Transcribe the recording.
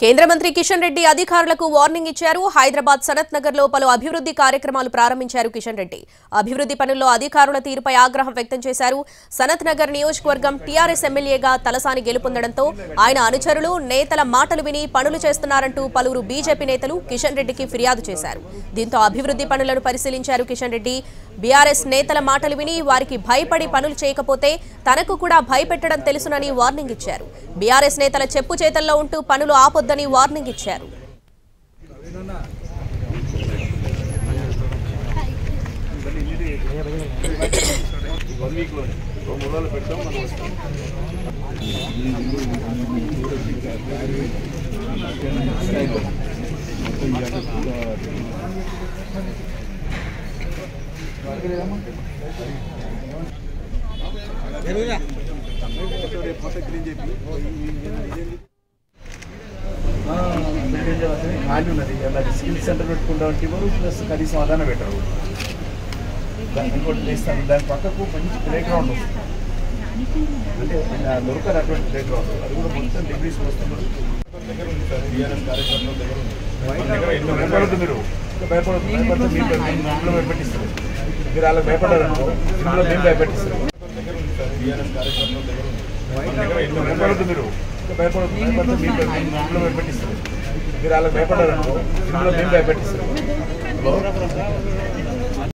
కేంద్ర మంత్రి కిషన్ రెడ్డి అధికారులకు వార్నింగ్ ఇచ్చారు. హైదరాబాద్ సనత్ నగర్ లో పలు అభివృద్ధి కార్యక్రమాలు ప్రారంభించారు కిషన్ రెడ్డి. అభివృద్ధి పనుల్లో అధికారుల తీరుపై ఆగ్రహం వ్యక్తం చేశారు. సనత్ నగర్ నియోజకవర్గం టీఆర్ఎస్ ఎమ్మెల్యేగా తలసాని గెలుపొందడంతో ఆయన అనుచరులు నేతల మాటలు విని పనులు చేస్తున్నారంటూ పలువురు బీజేపీ నేతలు కిషన్ రెడ్డికి ఫిర్యాదు చేశారు. దీంతో అభివృద్ధి పనులను పరిశీలించారు కిషన్ రెడ్డి. బీఆర్ఎస్ నేతల మాటలు విని వారికి భయపడి పనులు చేయకపోతే తనకు కూడా భయపెట్టడం తెలుసునని వార్నింగ్ ఇచ్చారు. బీఆర్ఎస్ నేతల చెప్పు చేతల్లో ఉంటూ పనులు ఆపొద్దని వార్నింగ్ ఇచ్చారు. ఖాళీ ఉన్నది స్కిల్ సెంటర్ పెట్టుకుంటామంటే ప్లస్ కనీసం ఆదాన పెట్టరు. ఇంకోటి చేస్తాను దాని పక్కకు మంచి ప్లే గ్రౌండ్ ఉంది. అంటే దొరకదు అటువంటి ప్లే గ్రౌండ్. అది కూడా మొత్తం డిగ్రీస్ వస్తున్నారు. భయపడద్దు మీరు మీరు భయపెట్టిస్తారు. మీరు అలా భయపడారనుకో ఇందులో మేము భయపెట్టిస్తాం. భయపడద్దు మీరు భయపడద్దు మీరు భయపెట్టిస్తారు. మీరు అలా భయపడారనుకో ఇందులో మేము భయపెట్టిస్తాం.